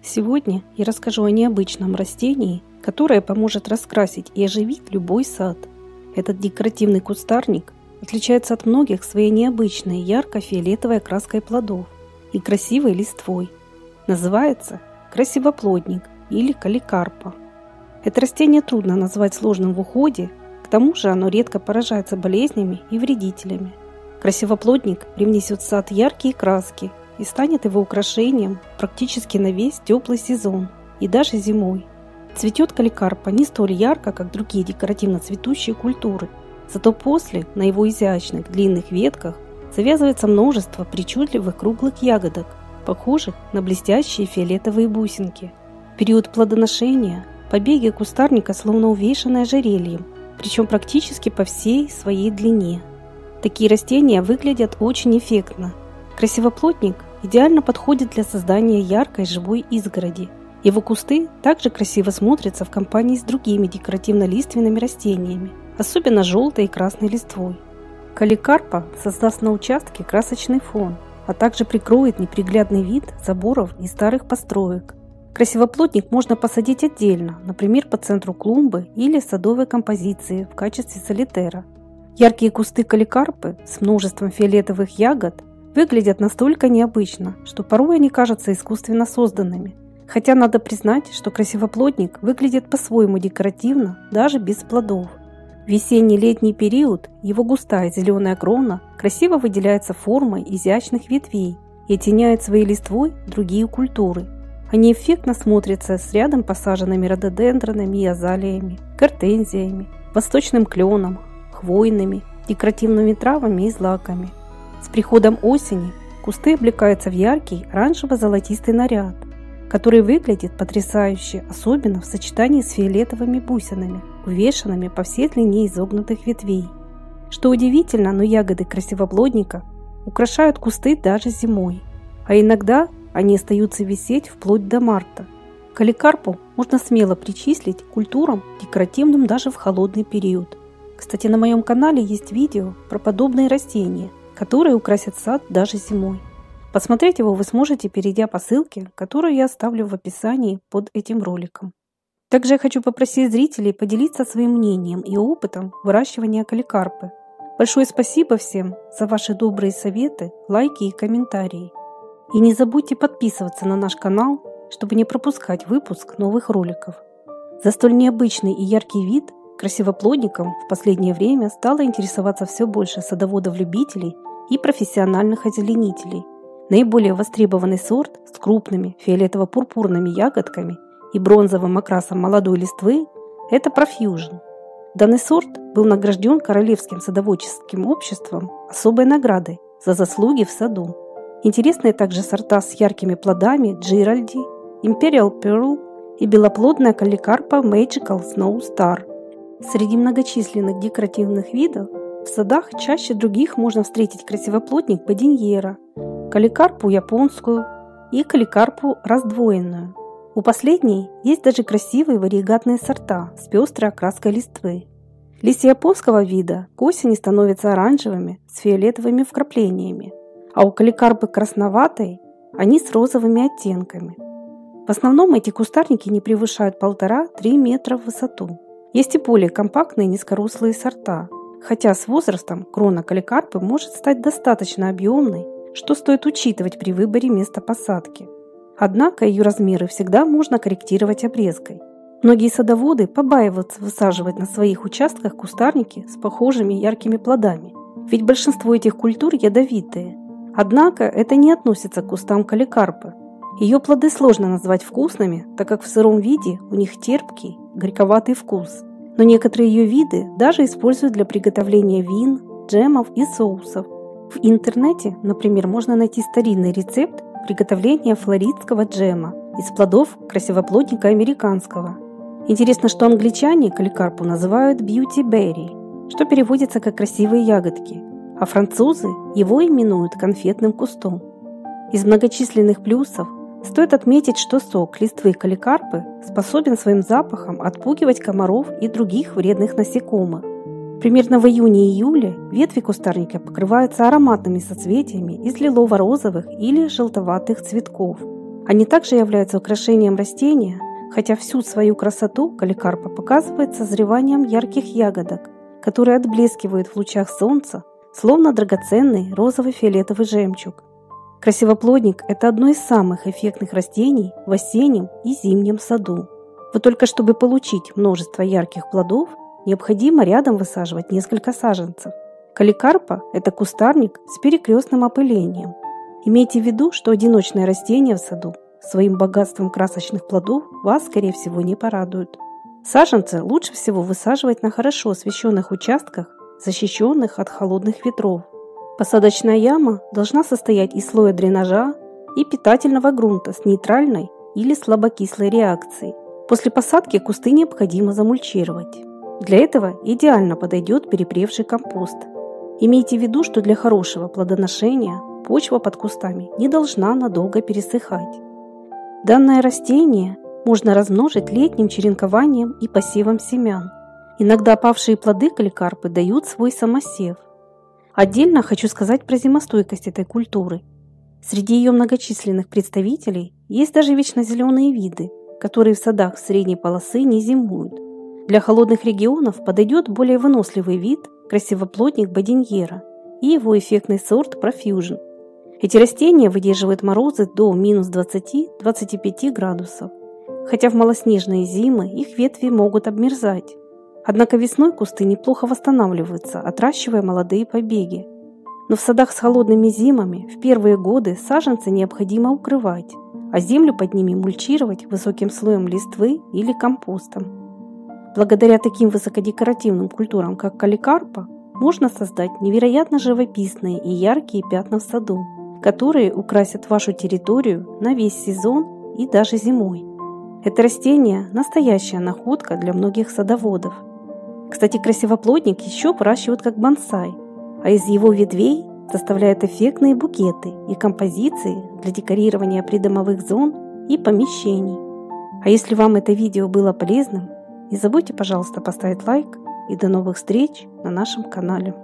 Сегодня я расскажу о необычном растении, которое поможет раскрасить и оживить любой сад. Этот декоративный кустарник отличается от многих своей необычной ярко-фиолетовой окраской плодов и красивой листвой. Называется красивоплодник или каликарпа. Это растение трудно назвать сложным в уходе, к тому же оно редко поражается болезнями и вредителями. Красивоплодник привнесет в сад яркие краски и станет его украшением практически на весь теплый сезон и даже зимой. Цветет каликарпа не столь ярко, как другие декоративно цветущие культуры, зато после на его изящных длинных ветках завязывается множество причудливых круглых ягодок, похожих на блестящие фиолетовые бусинки. В период плодоношения побеги кустарника словно увешаны ожерельем, причем практически по всей своей длине. Такие растения выглядят очень эффектно. Красивоплодник идеально подходит для создания яркой живой изгороди. Его кусты также красиво смотрятся в компании с другими декоративно-лиственными растениями, особенно желтой и красной листвой. Каликарпа создаст на участке красочный фон, а также прикроет неприглядный вид заборов и старых построек. Красивоплодник можно посадить отдельно, например, по центру клумбы или садовой композиции в качестве солитера. Яркие кусты каликарпы с множеством фиолетовых ягод выглядят настолько необычно, что порой они кажутся искусственно созданными. Хотя надо признать, что красивоплодник выглядит по-своему декоративно, даже без плодов. В весенне-летний период его густая зеленая крона красиво выделяется формой изящных ветвей и оттеняет своей листвой другие культуры. Они эффектно смотрятся с рядом посаженными рододендронами и азалиями, гортензиями, восточным кленом, хвойными, декоративными травами и злаками. С приходом осени кусты облекаются в яркий оранжево-золотистый наряд, который выглядит потрясающе, особенно в сочетании с фиолетовыми бусинами, увешанными по всей длине изогнутых ветвей. Что удивительно, но ягоды красивоплодника украшают кусты даже зимой, а иногда они остаются висеть вплоть до марта. Каликарпу можно смело причислить к культурам, декоративным даже в холодный период. Кстати, на моем канале есть видео про подобные растения, которые украсят сад даже зимой. Посмотреть его вы сможете, перейдя по ссылке, которую я оставлю в описании под этим роликом. Также я хочу попросить зрителей поделиться своим мнением и опытом выращивания каликарпы. Большое спасибо всем за ваши добрые советы, лайки и комментарии. И не забудьте подписываться на наш канал, чтобы не пропускать выпуск новых роликов. За столь необычный и яркий вид красивоплодником в последнее время стало интересоваться все больше садоводов-любителей и профессиональных озеленителей. Наиболее востребованный сорт с крупными фиолетово-пурпурными ягодками и бронзовым окрасом молодой листвы – это Profusion. Данный сорт был награжден Королевским садоводческим обществом особой наградой за заслуги в саду. Интересные также сорта с яркими плодами Джиральди, Imperial Pearl и белоплодная каликарпа Magical Snow Star. Среди многочисленных декоративных видов в садах чаще других можно встретить красивоплодник бодиньера, каликарпу японскую и каликарпу раздвоенную. У последней есть даже красивые варигатные сорта с пестрой окраской листвы. Листья японского вида к осени становятся оранжевыми с фиолетовыми вкраплениями, а у каликарпы красноватой они с розовыми оттенками. В основном эти кустарники не превышают 1,5–3 метра в высоту. Есть и более компактные низкорослые сорта, хотя с возрастом крона каликарпы может стать достаточно объемной, что стоит учитывать при выборе места посадки. Однако ее размеры всегда можно корректировать обрезкой. Многие садоводы побаиваются высаживать на своих участках кустарники с похожими яркими плодами, ведь большинство этих культур ядовитые. Однако это не относится к кустам каликарпы. Ее плоды сложно назвать вкусными, так как в сыром виде у них терпкий, горьковатый вкус. Но некоторые ее виды даже используют для приготовления вин, джемов и соусов. В интернете, например, можно найти старинный рецепт приготовления флоридского джема из плодов красивоплодника американского. Интересно, что англичане каликарпу называют beauty berry, что переводится как красивые ягодки, а французы его именуют конфетным кустом. Из многочисленных плюсов стоит отметить, что сок листвы каликарпы способен своим запахом отпугивать комаров и других вредных насекомых. Примерно в июне-июле ветви кустарника покрываются ароматными соцветиями из лилово-розовых или желтоватых цветков. Они также являются украшением растения, хотя всю свою красоту каликарпа показывает созреванием ярких ягодок, которые отблескивают в лучах солнца, словно драгоценный розово-фиолетовый жемчуг. Красивоплодник – это одно из самых эффектных растений в осеннем и зимнем саду. Вот только чтобы получить множество ярких плодов, необходимо рядом высаживать несколько саженцев. Каликарпа – это кустарник с перекрестным опылением. Имейте в виду, что одиночное растение в саду своим богатством красочных плодов вас, скорее всего, не порадует. Саженцы лучше всего высаживать на хорошо освещенных участках, защищенных от холодных ветров. Посадочная яма должна состоять из слоя дренажа и питательного грунта с нейтральной или слабокислой реакцией. После посадки кусты необходимо замульчировать. Для этого идеально подойдет перепревший компост. Имейте в виду, что для хорошего плодоношения почва под кустами не должна надолго пересыхать. Данное растение можно размножить летним черенкованием и посевом семян. Иногда опавшие плоды каликарпы дают свой самосев. Отдельно хочу сказать про зимостойкость этой культуры. Среди ее многочисленных представителей есть даже вечнозеленые виды, которые в садах средней полосы не зимуют. Для холодных регионов подойдет более выносливый вид красивоплодник бодиньера и его эффектный сорт Profusion. Эти растения выдерживают морозы до минус 20-25 градусов, хотя в малоснежные зимы их ветви могут обмерзать. Однако весной кусты неплохо восстанавливаются, отращивая молодые побеги. Но в садах с холодными зимами в первые годы саженцы необходимо укрывать, а землю под ними мульчировать высоким слоем листвы или компостом. Благодаря таким высокодекоративным культурам, как каликарпа, можно создать невероятно живописные и яркие пятна в саду, которые украсят вашу территорию на весь сезон и даже зимой. Это растение – настоящая находка для многих садоводов. Кстати, красивоплодник еще выращивают как бонсай, а из его ветвей составляют эффектные букеты и композиции для декорирования придомовых зон и помещений. А если вам это видео было полезным, не забудьте, пожалуйста, поставить лайк и до новых встреч на нашем канале.